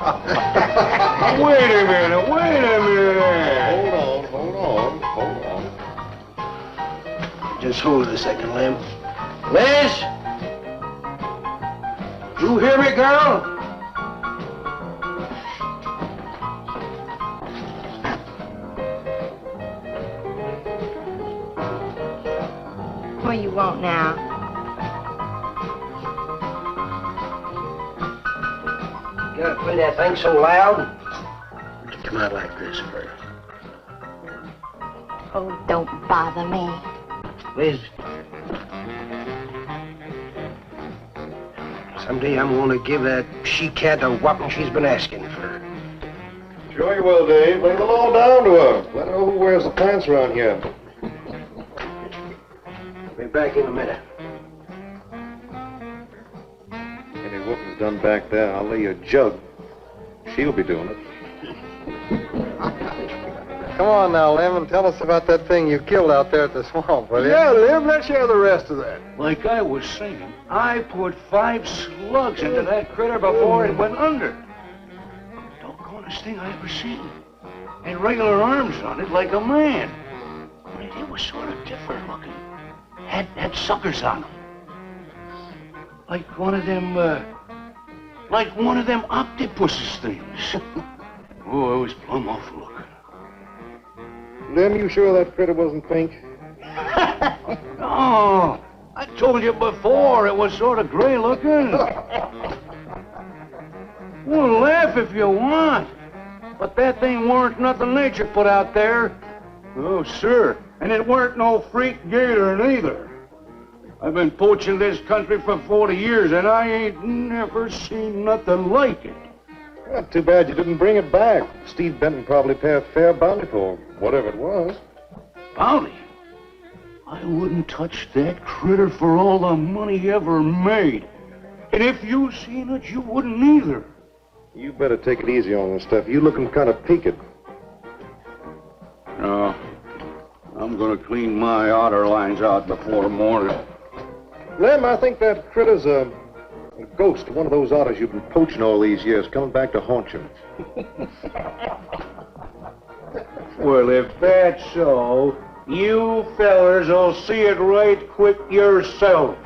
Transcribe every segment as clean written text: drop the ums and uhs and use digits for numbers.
Wait a minute. Hold on. Just hold it a second, Lem. Liz? You hear me, girl? What do you want now? You gotta play that thing so loud. To come out like this first. Oh, don't bother me. Liz. Someday I'm gonna give that she-cat the whopping she's been asking for. Sure you will, Dave. Lay the law down to her. Let her know who wears the pants around here. Be back in a minute. Any whooping's done back there, I'll lay you a jug. She'll be doing it. Come on now, Lem, and tell us about that thing you killed out there at the swamp, will you? Yeah, Lem, let's hear the rest of that. Like I was saying, I put 5 slugs into that critter before it went under. Doggonest thing I ever seen. And regular arms on it like a man. Only it was sort of different looking. Had suckers on them. Like one of them octopuses things. Oh, it was plumb awful looking. Lem, you sure that critter wasn't pink? No, I told you before it was sort of gray looking. Well, laugh if you want, but that thing weren't nothing nature put out there. Oh, sir, and it weren't no freak gator neither. I've been poaching this country for 40 years, and I ain't never seen nothing like it. Well, too bad you didn't bring it back. Steve Benton probably pay a fair bounty for whatever it was. Bounty? I wouldn't touch that critter for all the money he ever made. And if you seen it, you wouldn't either. You better take it easy on this stuff. You looking kind of peaked. No, I'm gonna clean my otter lines out before morning. Lem, I think that critter's a ghost, one of those otters you've been poaching all these years, coming back to haunt you. Well, if that's so, you fellers will see it right quick yourselves.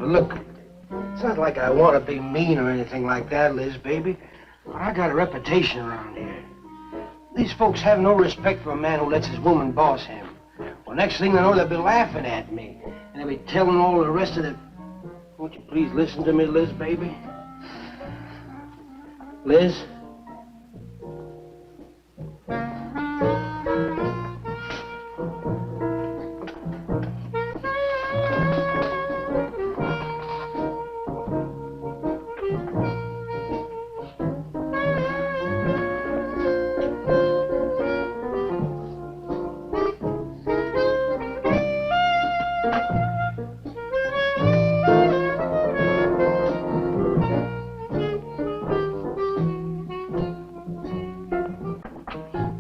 Look, it's not like I want to be mean or anything like that, Liz, baby. I got a reputation around here. These folks have no respect for a man who lets his woman boss him. Well, next thing they know, they'll be laughing at me. And they'll be telling all the rest of the... Won't you please listen to me, Liz, baby? Liz?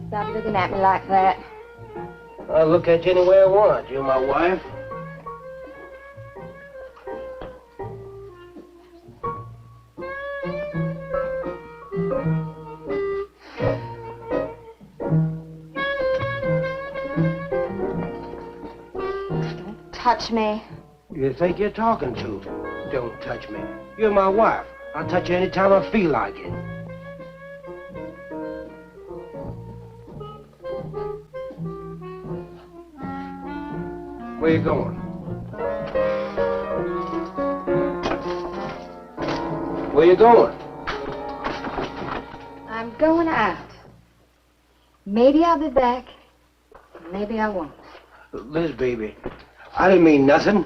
Stop looking at me like that. I'll look at you any way I want. You're my wife. Don't touch me. You think you're talking to? Don't touch me. You're my wife. I'll touch you anytime I feel like it. Where you going? Where you going? I'm going out. Maybe I'll be back. Maybe I won't. Liz, baby, I didn't mean nothing.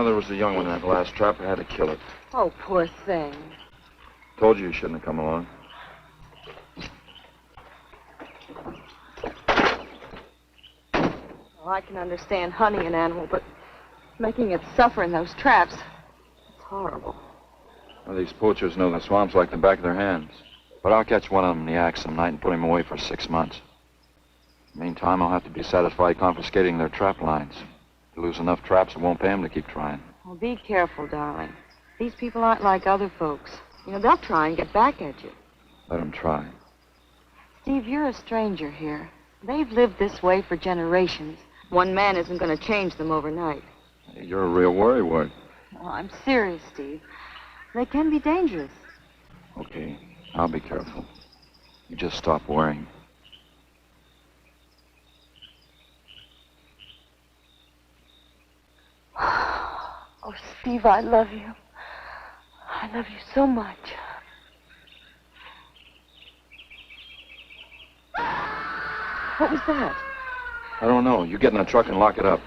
There was a young one in that last trap. I had to kill it. Oh, poor thing. Told you shouldn't have come along. Well, I can understand hunting an animal, but making it suffer in those traps, it's horrible. Well, these poachers know the swamps like the back of their hands. But I'll catch one of them in the act some night and put him away for 6 months. Meantime, I'll have to be satisfied confiscating their trap lines. If they lose enough traps, it won't pay them to keep trying. Well, be careful, darling. These people aren't like other folks. You know, they'll try and get back at you. Let them try. Steve, you're a stranger here. They've lived this way for generations. One man isn't going to change them overnight. Hey, you're a real worrywart. Well, I'm serious, Steve. They can be dangerous. Okay, I'll be careful. You just stop worrying. Oh, Steve, I love you. I love you so much. What was that? I don't know. You get in the truck and lock it up.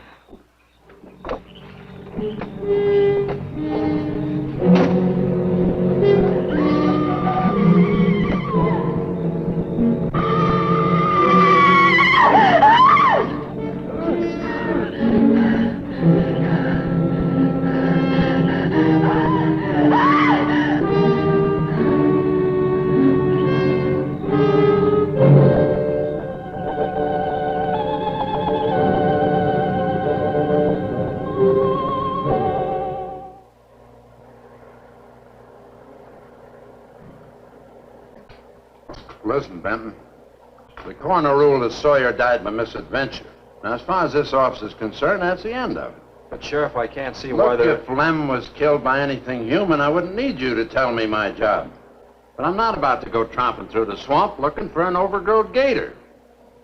Listen, Benton. The coroner ruled that Sawyer died by misadventure. Now, as far as this officer's concerned, that's the end of it. But, Sheriff, I can't see why Look, they're... if Lem was killed by anything human, I wouldn't need you to tell me my job. But I'm not about to go tromping through the swamp looking for an overgrown gator.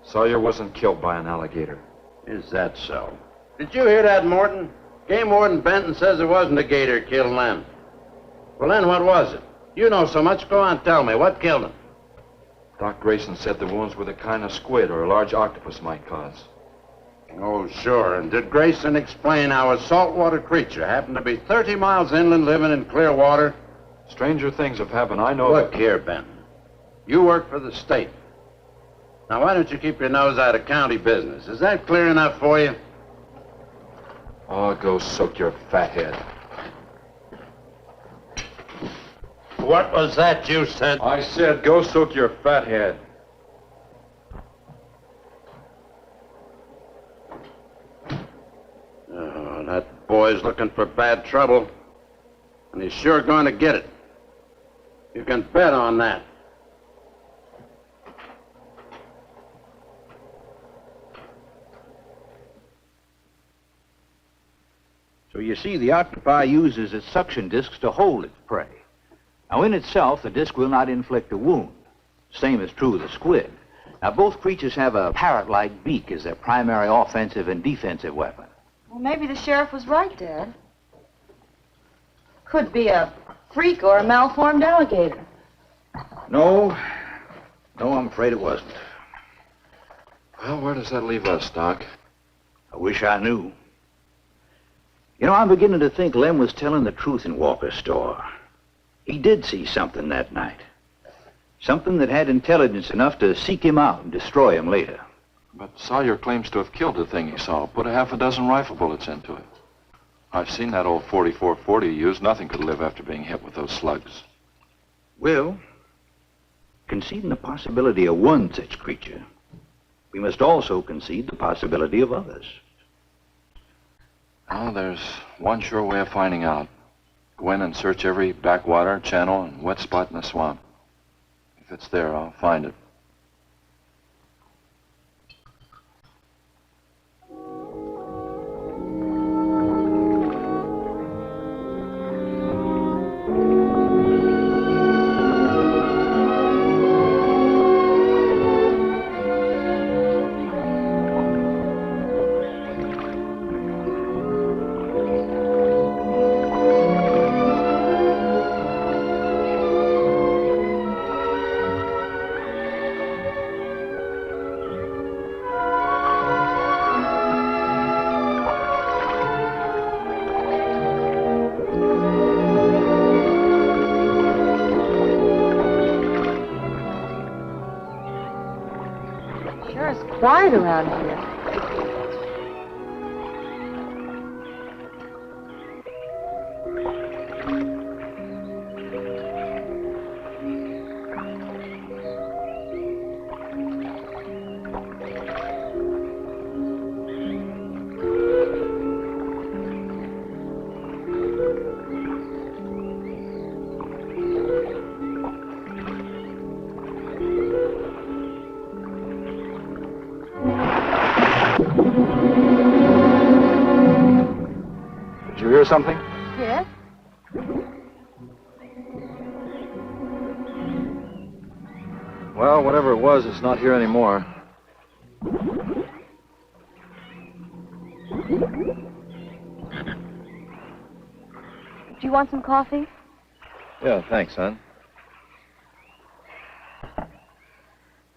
Sawyer wasn't killed by an alligator. Is that so? Did you hear that, Morton? Game Warden Benton says it wasn't a gator killed Lem. Well, then what was it? You know so much, go on, tell me. What killed him? Doc Grayson said the wounds were the kind of squid or a large octopus might cause. Oh, sure. And did Grayson explain how a saltwater creature happened to be 30 miles inland living in clear water? Stranger things have happened, I know. Look here, Benton. You work for the state. Now, why don't you keep your nose out of county business? Is that clear enough for you? Oh, go soak your fat head. What was that you said? I said go soak your fat head. Oh, that boy's looking for bad trouble. And he's sure going to get it. You can bet on that. So you see, the octopi uses its suction discs to hold its prey. Now, in itself, the disc will not inflict a wound. Same is true of the squid. Now, both creatures have a parrot-like beak as their primary offensive and defensive weapon. Well, maybe the sheriff was right, Dad. Could be a freak or a malformed alligator. No, I'm afraid it wasn't. Well, where does that leave us, Doc? I wish I knew. You know, I'm beginning to think Lem was telling the truth in Walker's store. He did see something that night. Something that had intelligence enough to seek him out and destroy him later. But Sawyer claims to have killed the thing he saw. Put a half a dozen rifle bullets into it. I've seen that old 44-40 he used. Nothing could live after being hit with those slugs. Well, conceding the possibility of one such creature, we must also concede the possibility of others. Well, there's one sure way of finding out. Go in and search every backwater, channel, and wet spot in the swamp. If it's there, I'll find it. weird around here. Did you hear something? Yes? Well, whatever it was, it's not here anymore. Do you want some coffee? Yeah, thanks, son.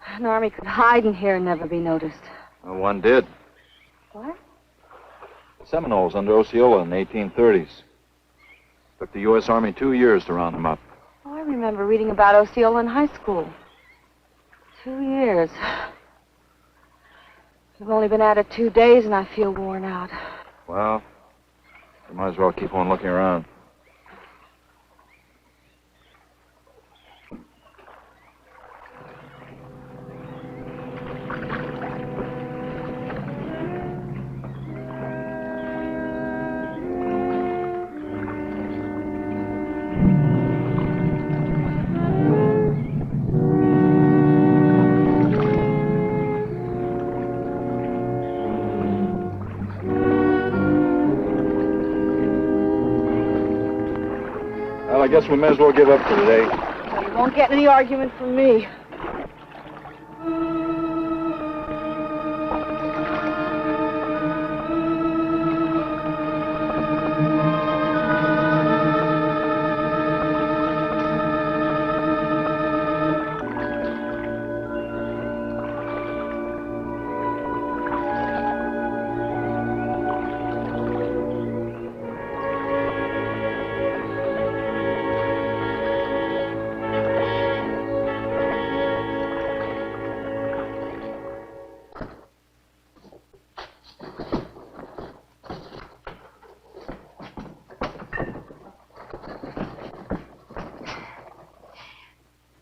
An army could hide in here and never be noticed. Well, one did. What? The Seminoles under Osceola in the 1830s. Took the U.S. Army 2 years to round them up. Oh, I remember reading about Osceola in high school. 2 years. We've only been at it 2 days and I feel worn out. Well, you might as well keep on looking around. Well, I guess we may as well give up for today. Well, you won't get any argument from me.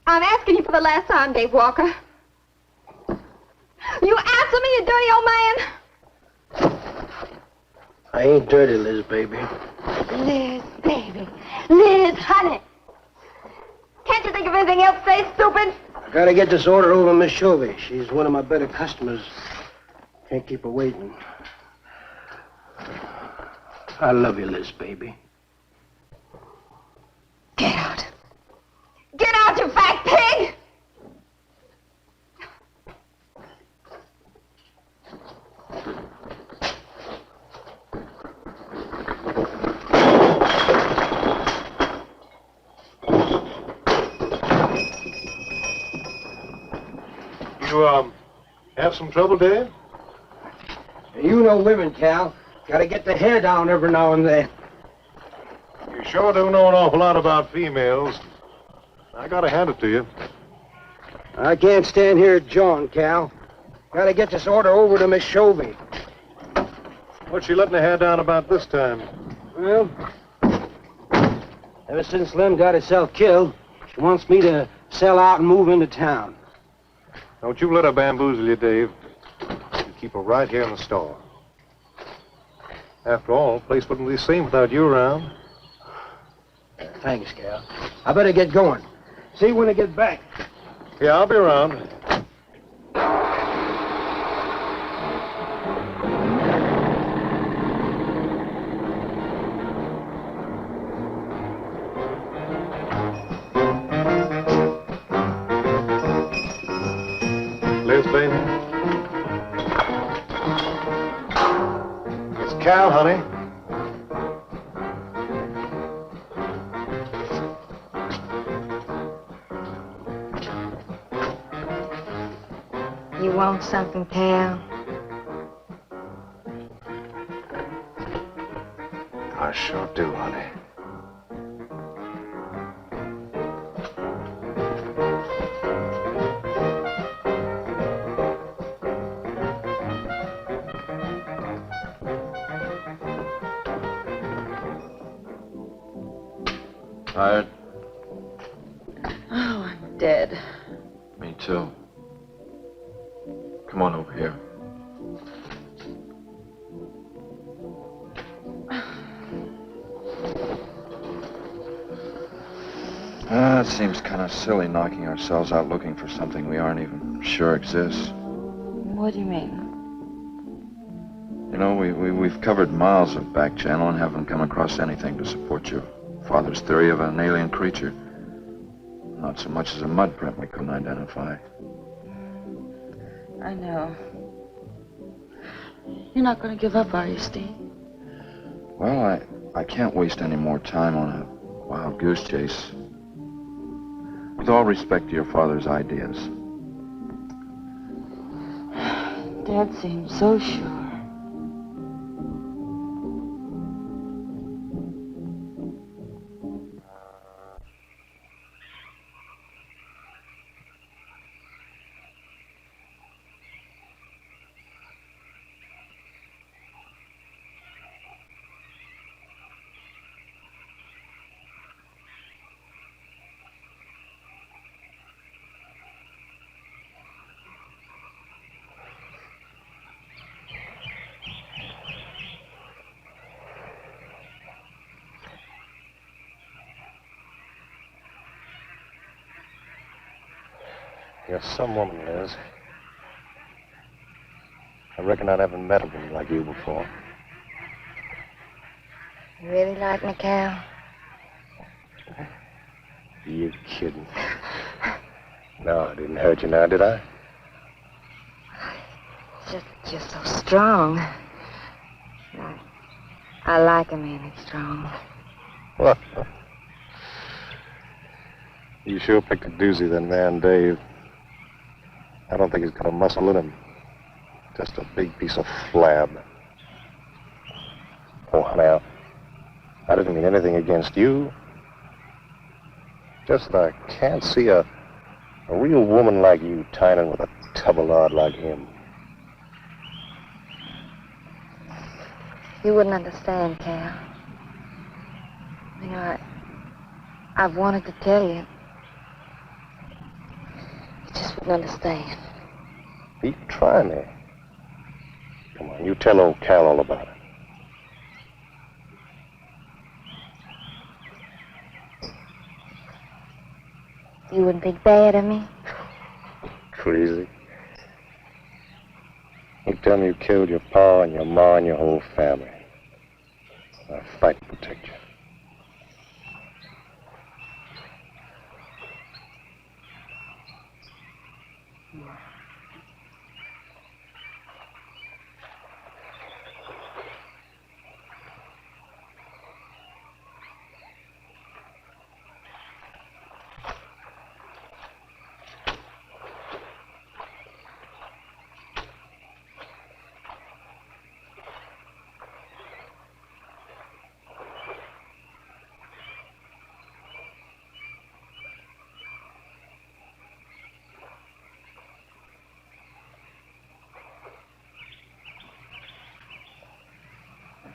I'm asking you for the last time, Dave Walker. You answer me, you dirty old man. I ain't dirty, Liz, baby. Liz, baby. Liz, honey. Can't you think of anything else to say, stupid? I gotta get this order over to Miss Shovey. She's one of my better customers. Can't keep her waiting. I love you, Liz, baby. Get out. Get out, you fat pig! You, have some trouble, Dave? You know women, Cal. Gotta get the hair down every now and then. You sure do know an awful lot about females. I gotta hand it to you. I can't stand here jawing, Cal. Gotta get this order over to Miss Shovey. What's she letting her hair down about this time? Well, ever since Lem got herself killed, she wants me to sell out and move into town. Don't you let her bamboozle you, Dave. You keep her right here in the store. After all, the place wouldn't be the same without you around. Thanks, Cal. I better get going. See you when I get back. Yeah, I'll be around. Liz, baby. It's Cal, honey. You want something, Cal? I sure do, honey. Tired? Oh, I'm dead. Me too. Come on over here. It seems kind of silly knocking ourselves out looking for something we aren't even sure exists. What do you mean? You know, we've covered miles of back channel and haven't come across anything to support your father's theory of an alien creature. Not so much as a mud print we couldn't identify. I know. You're not going to give up, are you, Steve? Well, I can't waste any more time on a wild goose chase. With all respect to your father's ideas. Dad seems so sure. You're some woman, Liz. I reckon I haven't met a woman like you before. You really like me, Cal? You kidding? No, I didn't hurt you now, did I? You're so strong. I like a man that's strong. What? You sure picked a doozy, then, man, Dave. I don't think he's got a muscle in him. Just a big piece of flab. Oh, honey, I didn't mean anything against you. Just that I can't see a real woman like you tying in with a tubbalard like him. You wouldn't understand, Cal. You know, I've wanted to tell you. You just wouldn't understand. You try me. Come on, you tell old Cal all about it. You wouldn't think bad of me? Crazy. You tell me you killed your pa and your ma and your whole family. I'll fight to protect you.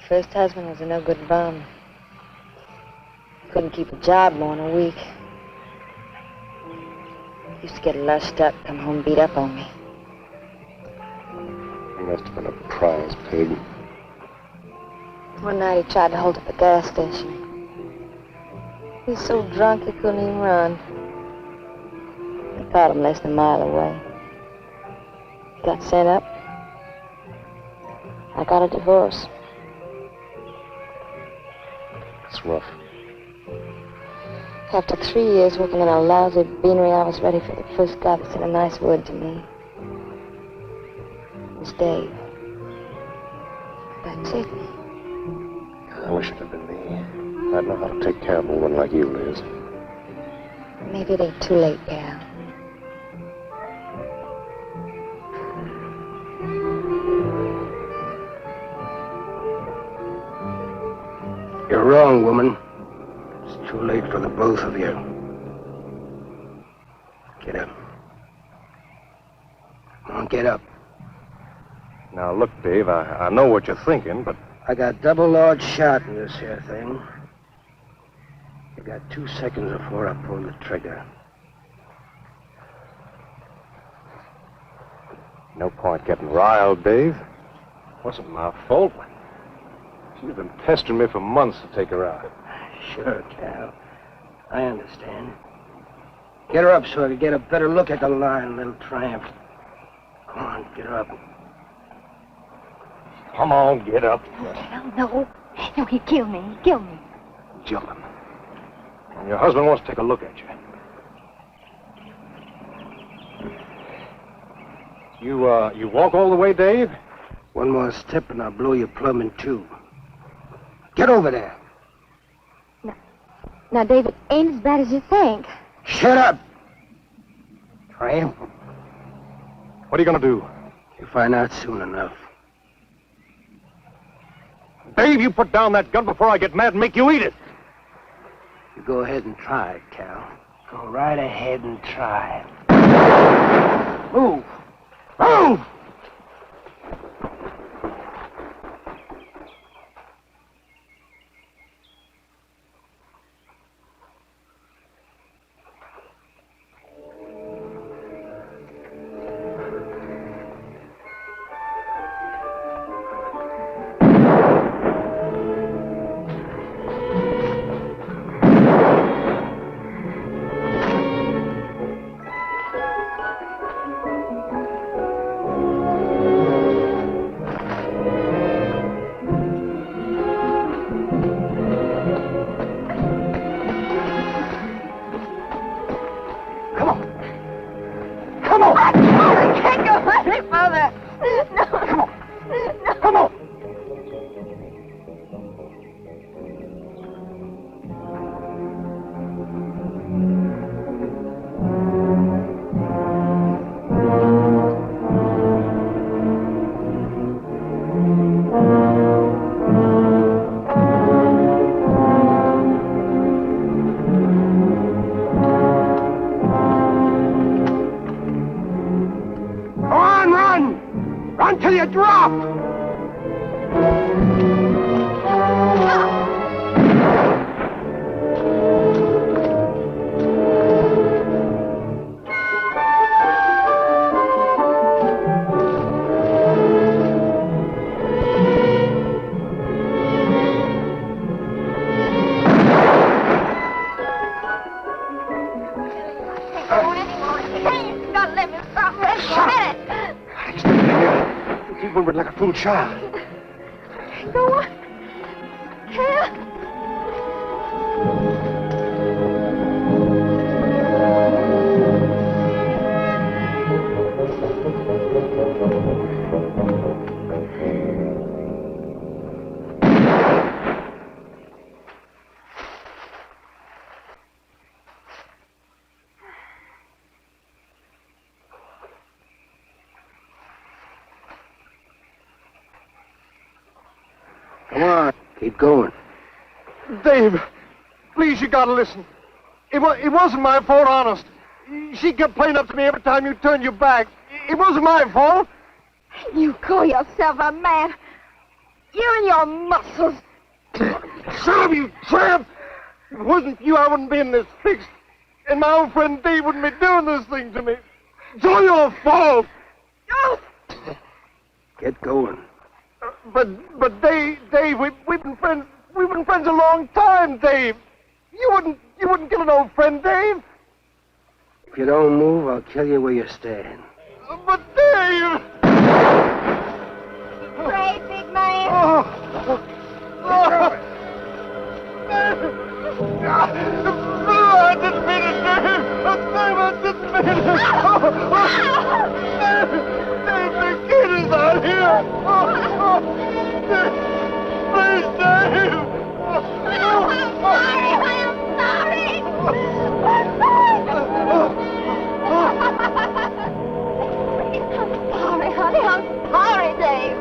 First husband was a no-good bum. Couldn't keep a job more than a week. Used to get lushed up, come home beat up on me. He must have been a prize pig. One night he tried to hold up a gas station. He was so drunk he couldn't even run. They caught him less than a mile away. He got sent up. I got a divorce. It's rough. After 3 years working in a lousy beanery, I was ready for the first guy that said a nice word to me. It was Dave. That's it. I wish it had been me. I'd know how to take care of a woman like you, Liz. Maybe it ain't too late, Cal. You're wrong, woman. It's too late for the both of you. Get up. Come on, get up. Now, look, Dave, I know what you're thinking, but... I got double large shot in this here thing. If got 2 seconds before I pull the trigger. No point getting riled, Dave. Wasn't my fault. She's been pestering me for months to take her out. Sure, Cal. I understand. Get her up so I can get a better look at the line, little tramp. Come on, get her up. Come on, get up. No. No, he killed me. He killed me. Jumping. And your husband wants to take a look at you. You walk all the way, Dave? One more step and I'll blow you plumb in two. Get over there. Now, David, ain't as bad as you think. Shut up! Tramp. What are you going to do? You'll find out soon enough. Dave, you put down that gun before I get mad and make you eat it. You go ahead and try it, Cal. Go right ahead and try it. Move! Move! Until you drop! Like a fool child. Go on. Cal. Come on, keep going. Dave, please, you gotta listen. It wasn't my fault, honest. She kept playing up to me every time you turned your back. It wasn't my fault. You call yourself a man. You and your muscles. Shut up, you tramp! If it wasn't for you, I wouldn't be in this fix. And my old friend Dave wouldn't be doing this thing to me. It's all your fault. Oh. Get going. But Dave, we've been friends. We've been friends a long time, Dave. You wouldn't kill an old friend, Dave. If you don't move, I'll kill you where you stand. But Dave! Brave, big man. I didn't mean it, Dave. Dave, I didn't mean it. Dave, the kid is out here. Please, Dave. I'm sorry. I'm sorry, honey. I'm sorry, Dave.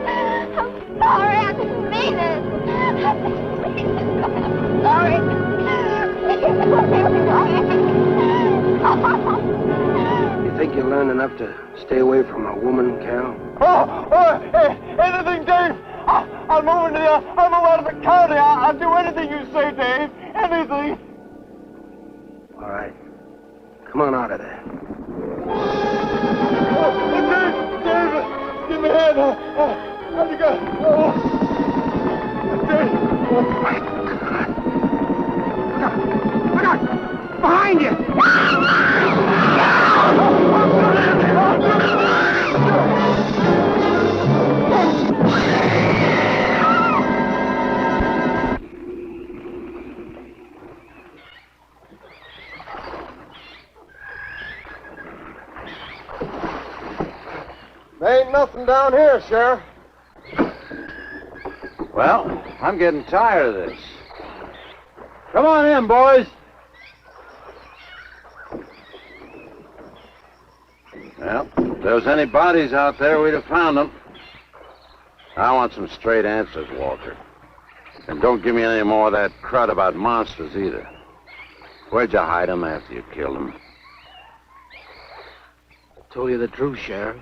I'm sorry. I didn't mean it. I'm sorry. You think you learned enough to stay away from a woman, Cal? Anything, Dave. I'll move out of the county. I'll do anything you say, Dave. Anything. Come on out of there. David! Give me a hand. How'd you go? David! Look out! Behind you! There ain't nothing down here, Sheriff. Well, I'm getting tired of this. Come on in, boys. Well, if there was any bodies out there, we'd have found them. I want some straight answers, Walker. And don't give me any more of that crud about monsters either. Where'd you hide them after you killed them? I told you the truth, Sheriff.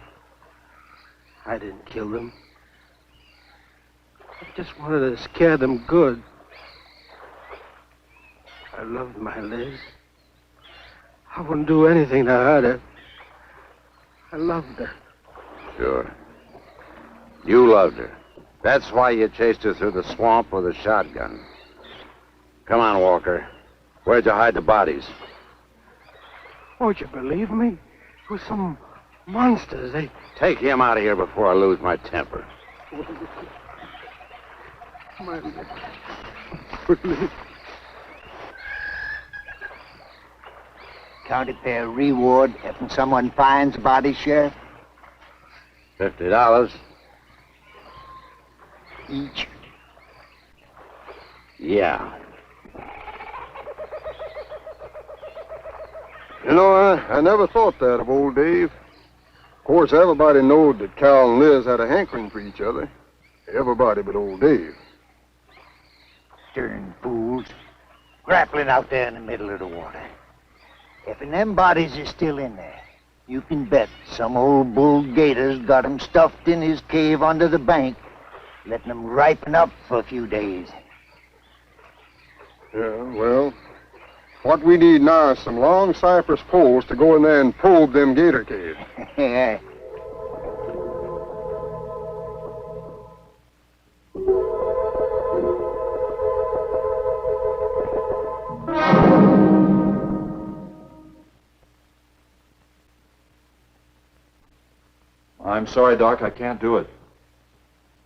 I didn't kill them. I just wanted to scare them good. I loved my Liz. I wouldn't do anything to hurt her. I loved her. Sure. You loved her. That's why you chased her through the swamp with a shotgun. Come on, Walker. Where'd you hide the bodies? Won't you believe me? It was some monsters. They... Take him out of here before I lose my temper. County fair reward if someone finds a body, Sheriff? $50. Each. Yeah. You know, I never thought that of old Dave. Of course, everybody knowed that Cal and Liz had a hankering for each other. Everybody but old Dave. Darn fools. Grappling out there in the middle of the water. If them bodies is still in there, you can bet some old bull gator's got 'em stuffed in his cave under the bank, letting 'em ripen up for a few days. Yeah, well, what we need now is some long cypress poles to go in there and probe them gator caves. Yeah. I'm sorry, Doc, I can't do it.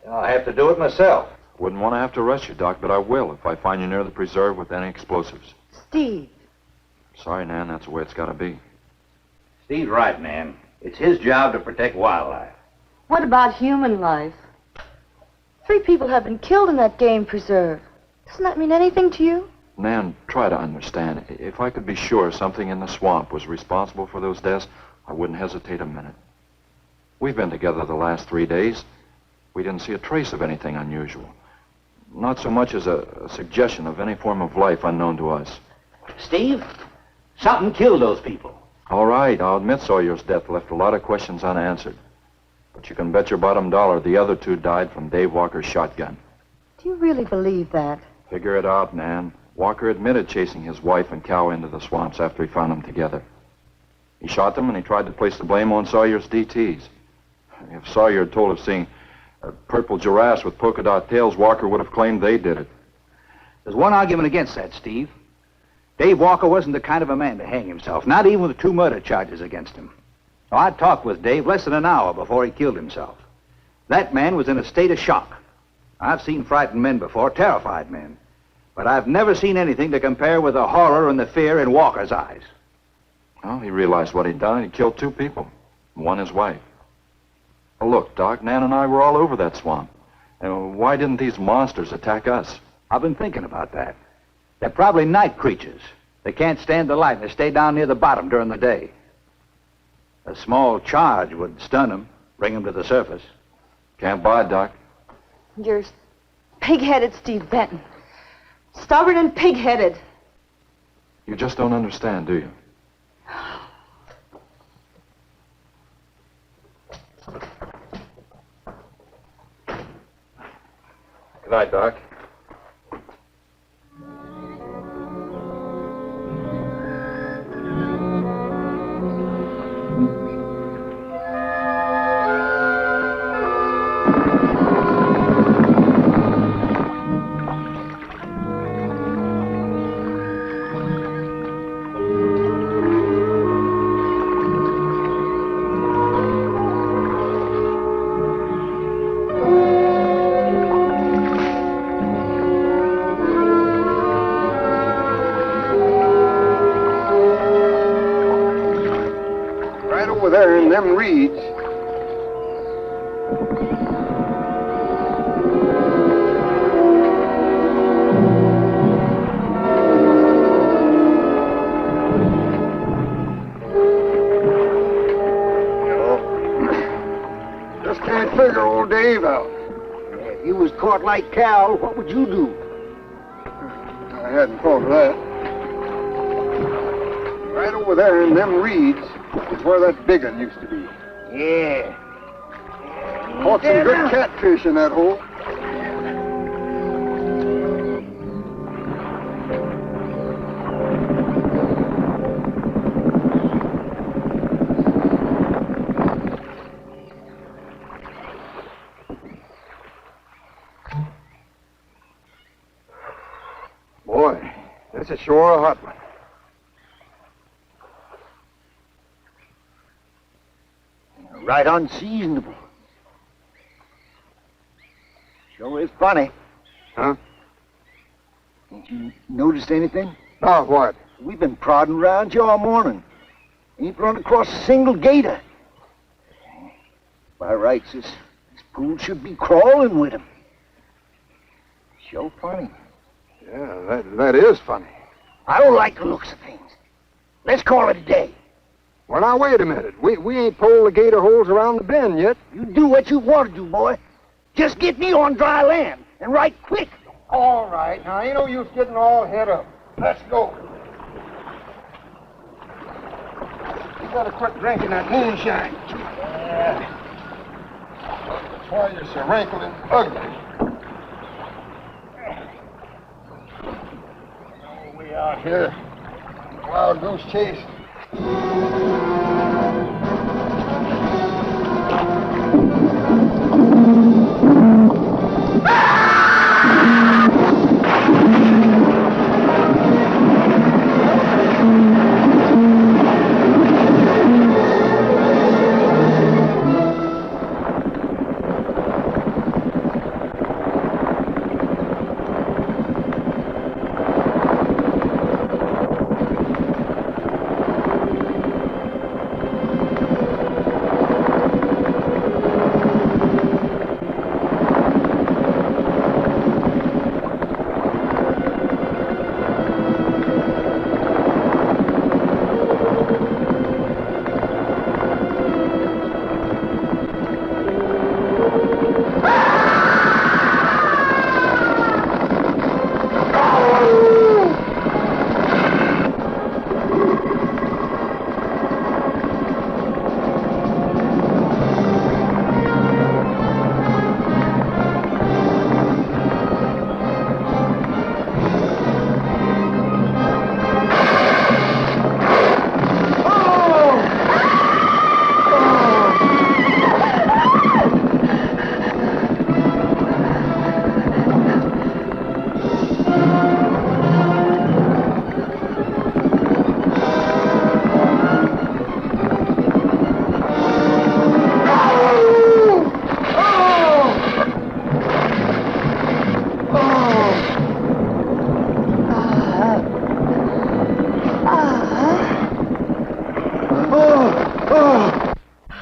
I'll have to do it myself. Wouldn't want to have to arrest you, Doc, but I will if I find you near the preserve with any explosives. Steve. Sorry, Nan, that's the way it's got to be. Steve's right, Nan. It's his job to protect wildlife. What about human life? 3 people have been killed in that game preserve. Doesn't that mean anything to you? Nan, try to understand. If I could be sure something in the swamp was responsible for those deaths, I wouldn't hesitate a minute. We've been together the last 3 days. We didn't see a trace of anything unusual. Not so much as a suggestion of any form of life unknown to us. Steve, something killed those people. All right, I'll admit Sawyer's death left a lot of questions unanswered. But you can bet your bottom dollar the other 2 died from Dave Walker's shotgun. Do you really believe that? Figure it out, Nan. Walker admitted chasing his wife and cow into the swamps after he found them together. He shot them and he tried to place the blame on Sawyer's DTs. If Sawyer had told of seeing purple giraffes with polka dot tails, Walker would have claimed they did it. There's one argument against that, Steve. Dave Walker wasn't the kind of a man to hang himself, not even with 2 murder charges against him. Now, I talked with Dave less than an hour before he killed himself. That man was in a state of shock. I've seen frightened men before, terrified men. But I've never seen anything to compare with the horror and the fear in Walker's eyes. Well, he realized what he'd done. He killed 2 people, one his wife. Well, look, Doc, Nan and I were all over that swamp. And why didn't these monsters attack us? I've been thinking about that. They're probably night creatures. They can't stand the light and they stay down near the bottom during the day. A small charge would stun them, bring them to the surface. Can't buy it, Doc. You're pig-headed, Steve Benton. Stubborn and pig-headed. You just don't understand, do you? Good night, Doc. in them reeds. Just can't figure old Dave out. If you was caught like Cal, what would you do? I hadn't thought of that. Right over there in them reeds is where that big one used to be. Yeah. Caught some good catfish in that hole. Boy, this is sure a hot one. Right unseasonable. Sure is funny. Huh? Ain't you noticed anything? Oh, what? We've been prodding around you all morning. Ain't run across a single gator. By rights, this pool should be crawling with 'em. Sure funny. Yeah, that is funny. I don't like the looks of things. Let's call it a day. Well, now, wait a minute. We ain't pulled the gator holes around the bend yet. You do what you want to do, boy. Just get me on dry land, and right quick. All right. Now, ain't no use getting all head up. Let's go. You better quit drinking that moonshine. Yeah. That's why you're so wrinkled and ugly. Oh, we out here. Wild goose chase.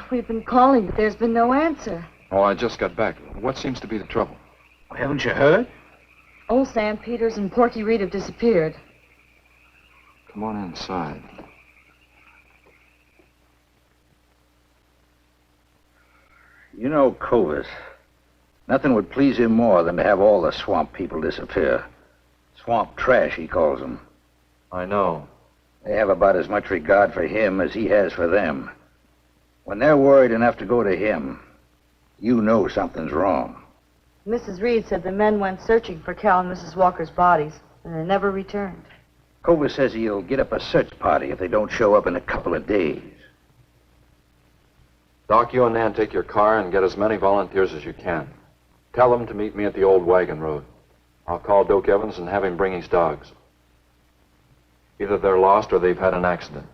We've been calling, but there's been no answer. Oh, I just got back. What seems to be the trouble? Haven't you heard? Old Sam Peters and Porky Reed have disappeared. Come on inside. You know Clovis. Nothing would please him more than to have all the swamp people disappear. Swamp trash, he calls them. I know. They have about as much regard for him as he has for them. When they're worried enough to go to him, you know something's wrong. Mrs. Reed said the men went searching for Cal and Mrs. Walker's bodies, and they never returned. Clovis says he'll get up a search party if they don't show up in a couple of days. Doc, you and Nan take your car and get as many volunteers as you can. Tell them to meet me at the old wagon road. I'll call Doak Evans and have him bring his dogs. Either they're lost or they've had an accident.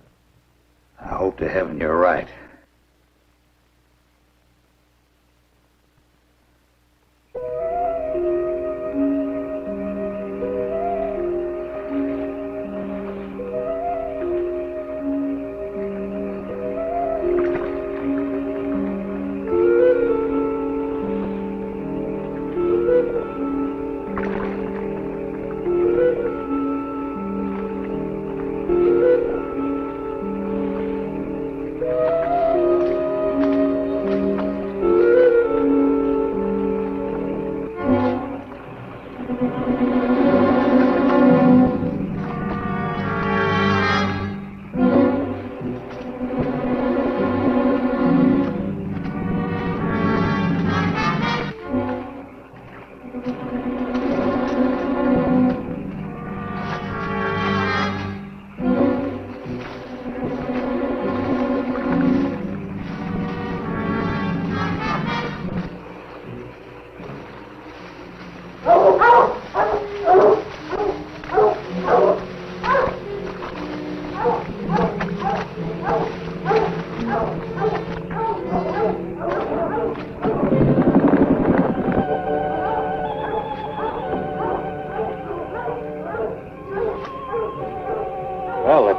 I hope to heaven you're right.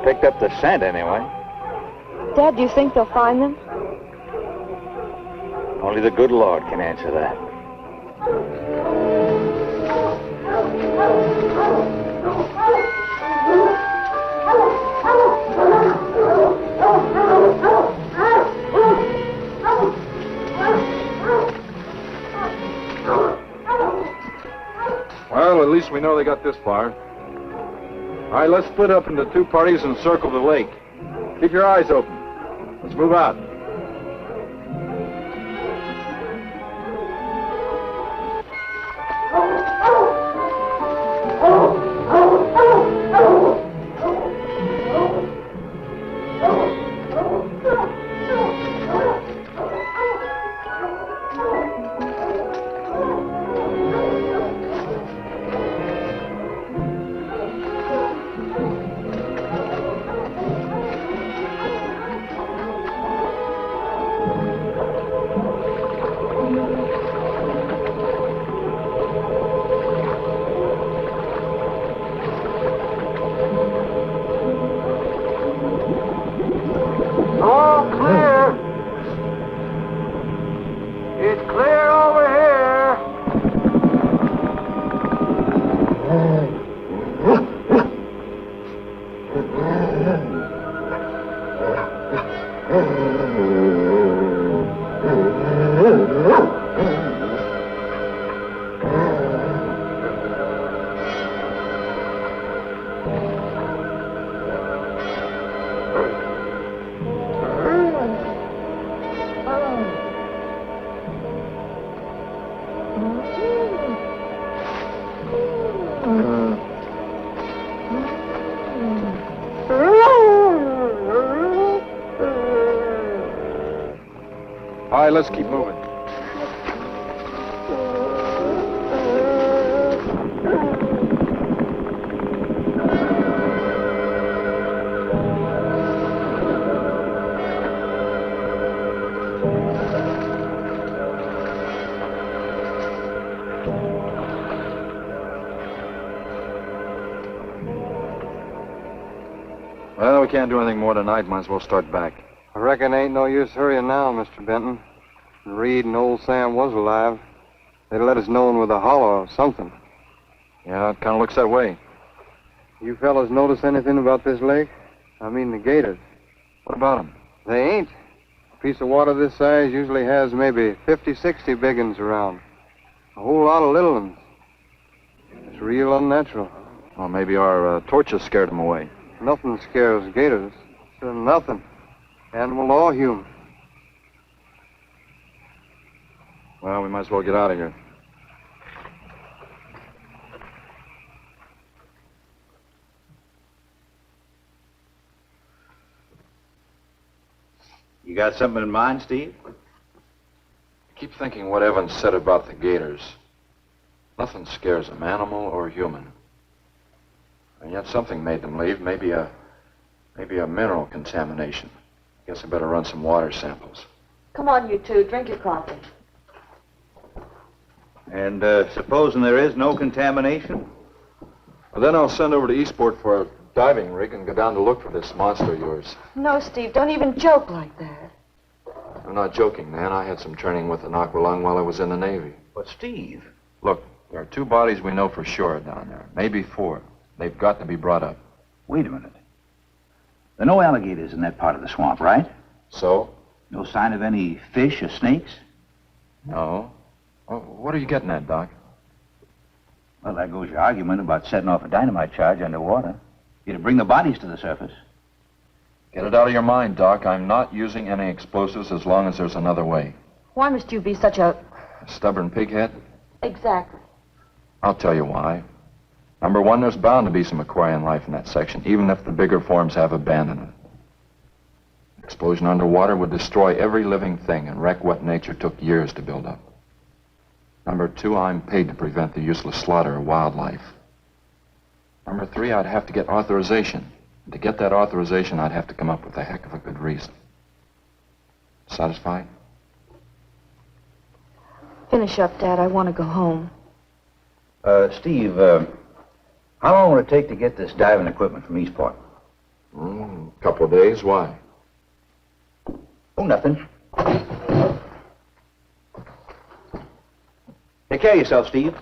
picked up the scent anyway. Dad, do you think they'll find them? Only the good Lord can answer that. Well, at least we know they got this far. All right, let's split up into two parties and circle the lake. Keep your eyes open. Let's move out. All right, let's keep moving. Well, we can't do anything more tonight. Might as well start back. I reckon ain't no use hurrying now, Mr. Benton. Reed and old Sam was alive. They'd let us know with a holler or something. Yeah, it kind of looks that way. You fellas notice anything about this lake? I mean the gators. What about them? They ain't. A piece of water this size usually has maybe 50, 60 big uns around. A whole lot of little ones. It's real unnatural. Well, maybe our torches scared them away. Nothing scares gators. Nothing. Animal or human. Well, we might as well get out of here. You got something in mind, Steve? I keep thinking what Evans said about the gators. Nothing scares them, animal or human. And yet something made them leave. Maybe a mineral contamination. Guess I better run some water samples. Come on, you two. Drink your coffee. And supposing there is no contamination? Well, then I'll send over to Eastport for a diving rig and go down to look for this monster of yours. No, Steve, don't even joke like that. I'm not joking, man. I had some training with an aqualung while I was in the Navy. But, Steve... Look, there are 2 bodies we know for sure down there. Maybe 4. They've got to be brought up. Wait a minute. There are no alligators in that part of the swamp, right? So? No sign of any fish or snakes? No. Well, what are you getting at, Doc? Well, there goes your argument about setting off a dynamite charge underwater. You're to bring the bodies to the surface. Get it out of your mind, Doc. I'm not using any explosives as long as there's another way. Why must you be such a... A stubborn pighead? Exactly. I'll tell you why. Number 1, there's bound to be some aquarian life in that section, even if the bigger forms have abandoned it. Explosion underwater would destroy every living thing and wreck what nature took years to build up. Number 2, I'm paid to prevent the useless slaughter of wildlife. Number 3, I'd have to get authorization. And to get that authorization, I'd have to come up with a heck of a good reason. Satisfied? Finish up, Dad. I want to go home. Steve, how long will it take to get this diving equipment from Eastport? Couple of days. Why? Oh, nothing. Take care of yourself, Steve.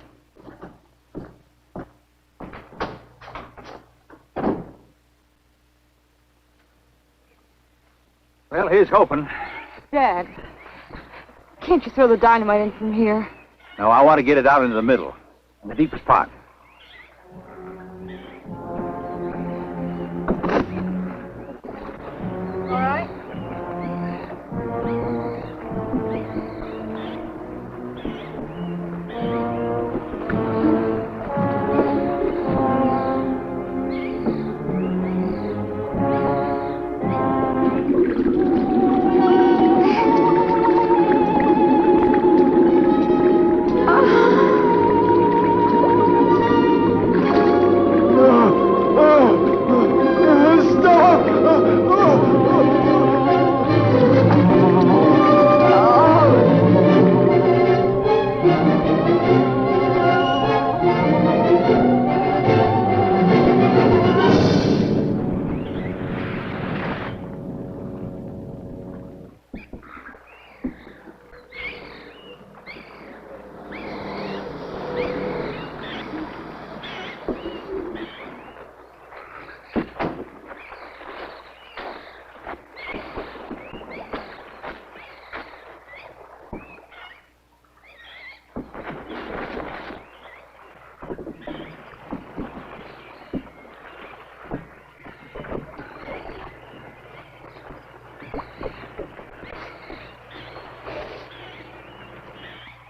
Well, here's hoping. Dad, can't you throw the dynamite in from here? No, I want to get it out into the middle, in the deepest part. All right.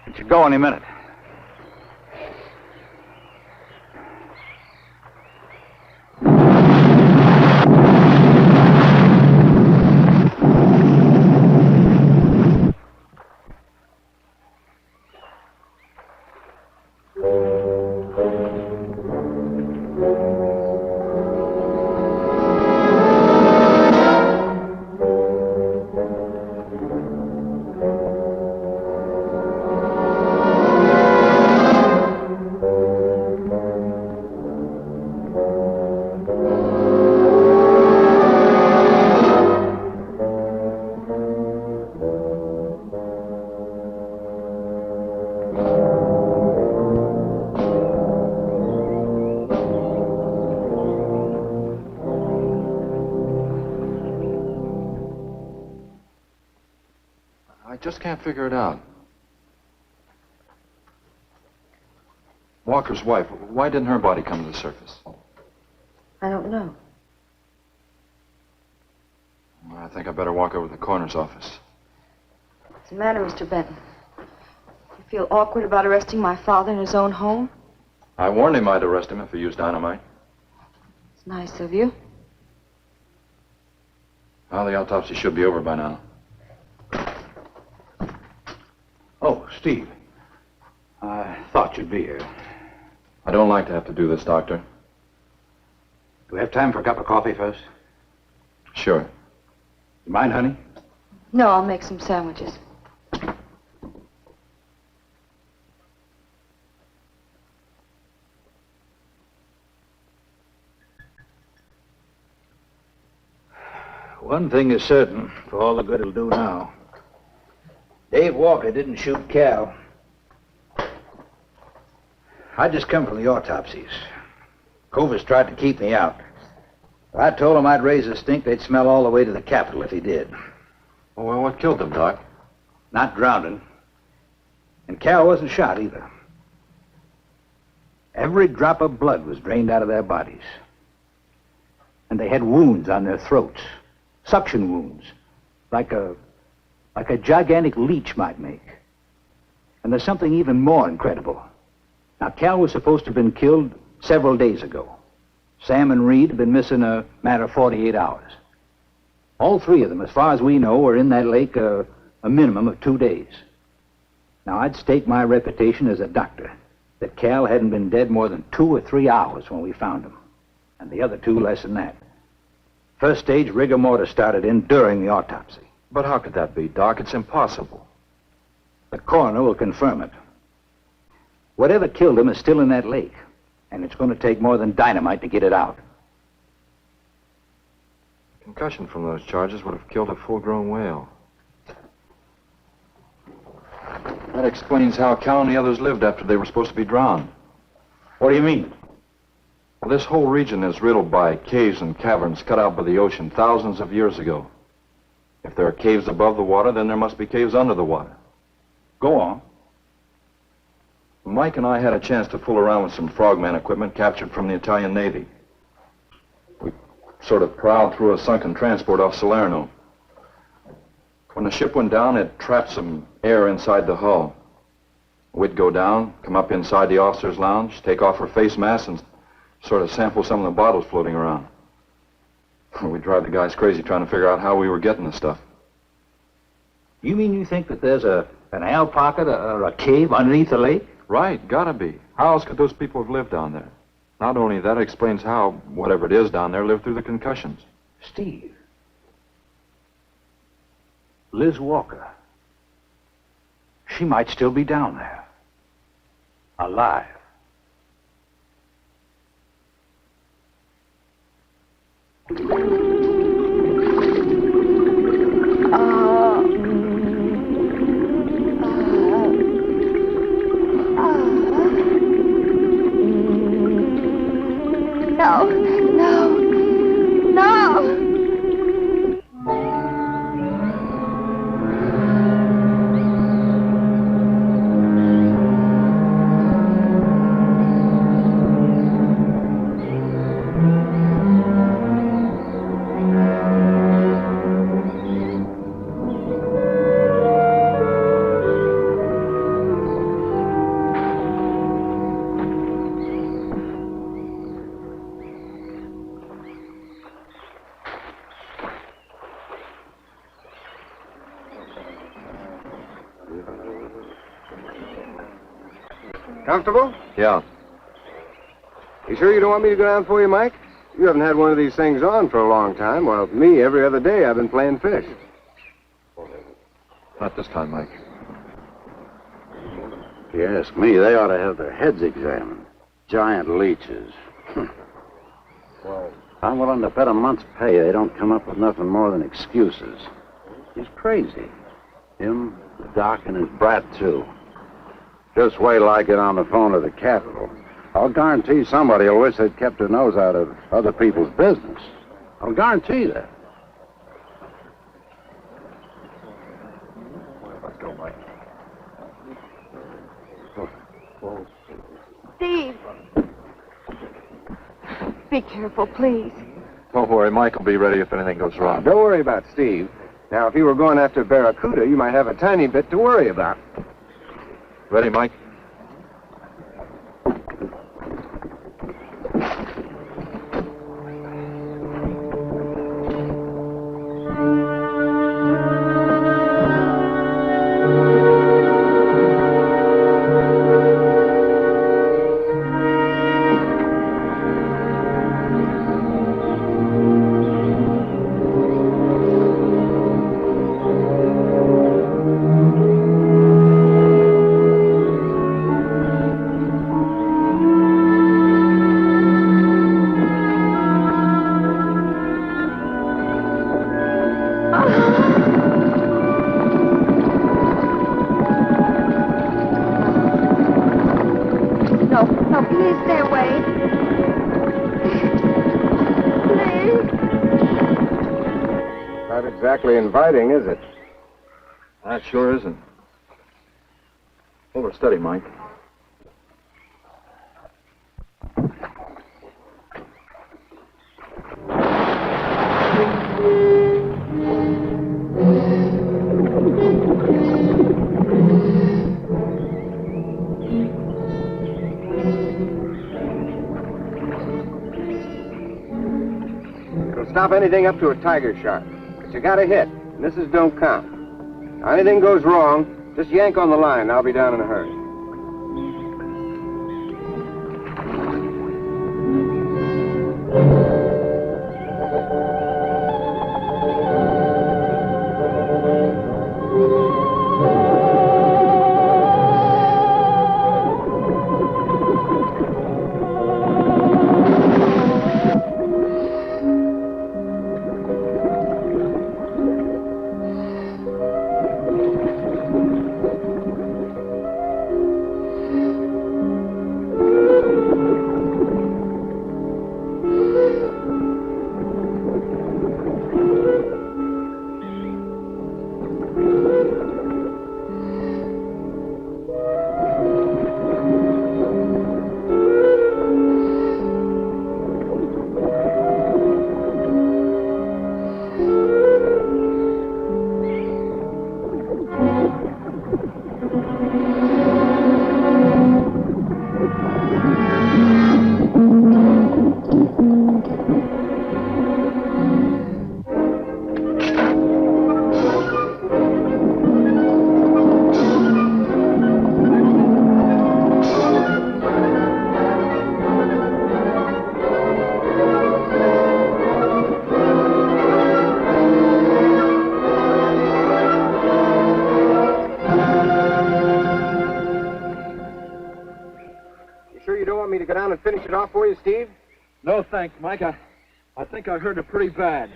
It should go any minute. I just can't figure it out. Walker's wife, why didn't her body come to the surface? I don't know. I think I better walk over to the coroner's office. What's the matter, Mr. Benton? You feel awkward about arresting my father in his own home? I warned him I'd arrest him if he used dynamite. It's nice of you. Well, the autopsy should be over by now. Oh, Steve. I thought you'd be here. I don't like to have to do this, Doctor. Do we have time for a cup of coffee first? Sure. You mind, honey? No, I'll make some sandwiches. One thing is certain, for all the good it'll do now. Dave Walker didn't shoot Cal. I just come from the autopsies. Covers tried to keep me out. I told him I'd raise a stink they'd smell all the way to the Capitol if he did. Well, what killed them, Doc? Not drowning. And Cal wasn't shot either. Every drop of blood was drained out of their bodies. And they had wounds on their throats. Suction wounds. Like a gigantic leech might make. And there's something even more incredible. Now, Cal was supposed to have been killed several days ago. Sam and Reed have been missing a matter of 48 hours. All three of them, as far as we know, were in that lake a minimum of 2 days. Now, I'd stake my reputation as a doctor that Cal hadn't been dead more than 2 or 3 hours when we found him. And the other two less than that. First stage rigor mortis started in during the autopsy. But how could that be, Doc? It's impossible. The coroner will confirm it. Whatever killed him is still in that lake, and it's going to take more than dynamite to get it out. Concussion from those charges would have killed a full-grown whale. That explains how Cal and the others lived after they were supposed to be drowned. What do you mean? Well, this whole region is riddled by caves and caverns cut out by the ocean thousands of years ago. If there are caves above the water, then there must be caves under the water. Go on. Mike and I had a chance to fool around with some frogman equipment captured from the Italian Navy. We sort of prowled through a sunken transport off Salerno. When the ship went down, it trapped some air inside the hull. We'd go down, come up inside the officer's lounge, take off her face mask, and sort of sample some of the bottles floating around. We'd drive the guys crazy trying to figure out how we were getting the stuff. You mean you think that there's an air pocket or a cave underneath the lake? Right, gotta be. How else could those people have lived down there? Not only that, it explains how, whatever it is down there, lived through the concussions. Steve. Liz Walker. She might still be down there. Alive. No, no, no! Comfortable? Yeah. You sure you don't want me to go down for you, Mike? You haven't had one of these things on for a long time, while me, every other day, I've been playing fish. Not this time, Mike. If you ask me, they ought to have their heads examined. Giant leeches. Well, I'm willing to bet a month's pay they don't come up with nothing more than excuses. He's crazy. Him, the doc, and his brat, too. Just wait till I get on the phone to the Capitol. I'll guarantee somebody will wish they'd kept their nose out of other people's business. I'll guarantee that. Let's go, Mike. Steve! Be careful, please. Don't worry, Mike will be ready if anything goes wrong. Don't worry about Steve. Now, if you were going after Barracuda, you might have a tiny bit to worry about. Ready, Mike? Exactly inviting, is it? That sure isn't. Hold her steady, Mike. It'll stop anything up to a tiger shark. You got a hit. Misses don't count. Now, anything goes wrong, just yank on the line. I'll be down in a hurry. sure want me to go down and finish it off for you, Steve? No, thanks, Mike. I think I hurt it pretty bad.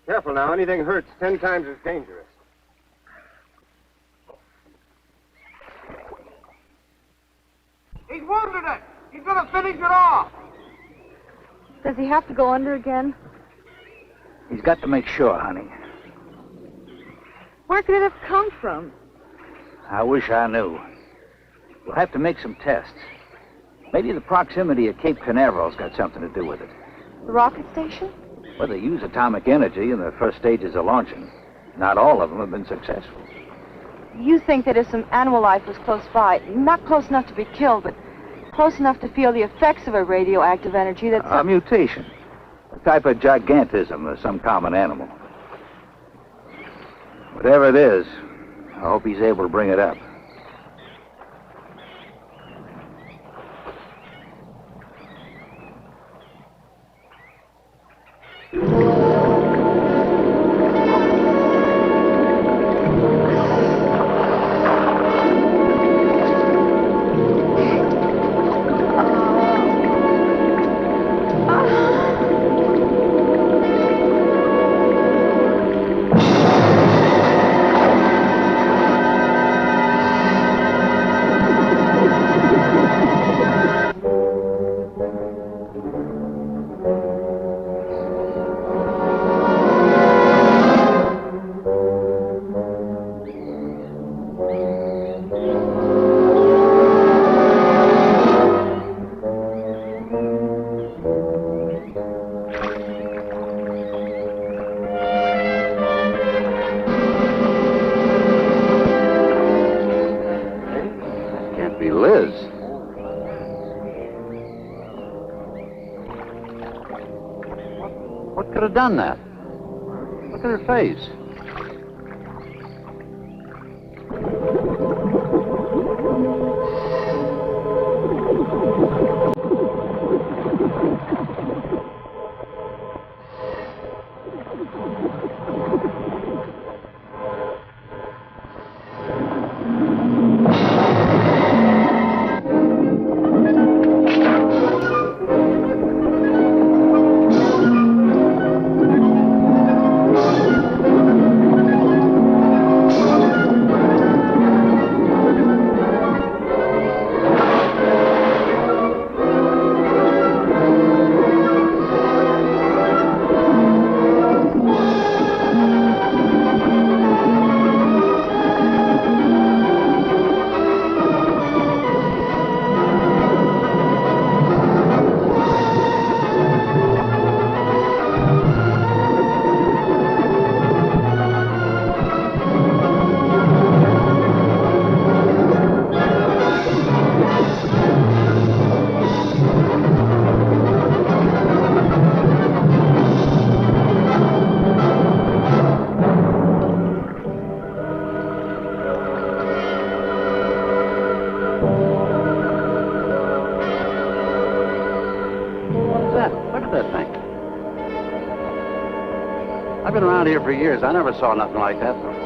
Careful now. Anything hurts 10 times as dangerous. He's wounded it. He's going to finish it off. Does he have to go under again? He's got to make sure, honey. Where could it have come from? I wish I knew. We'll have to make some tests. Maybe the proximity of Cape Canaveral's got something to do with it. The rocket station? Well, they use atomic energy in the first stages of launching. Not all of them have been successful. You think that if some animal life was close by, not close enough to be killed, but close enough to feel the effects of a radioactive energy that's... A mutation. A type of gigantism of some common animal. Whatever it is, I hope he's able to bring it up. What could have done that? Look at her face. I've been around here for years. I never saw nothing like that before.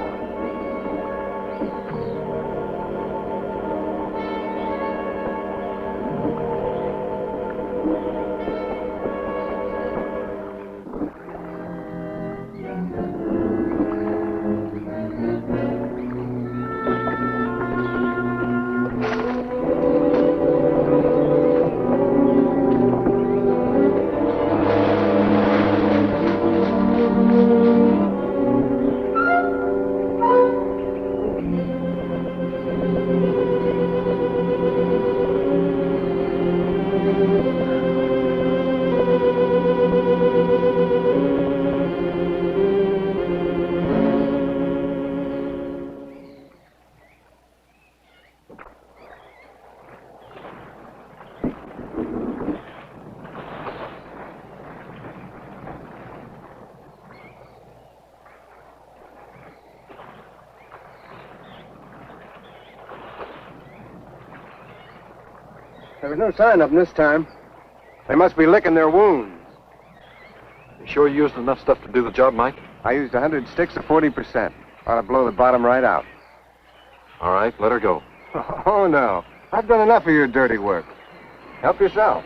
There was no sign of them this time. They must be licking their wounds. You sure you used enough stuff to do the job, Mike? I used 100 sticks of 40%. Ought to blow the bottom right out. All right, let her go. Oh, no. I've done enough of your dirty work. Help yourself.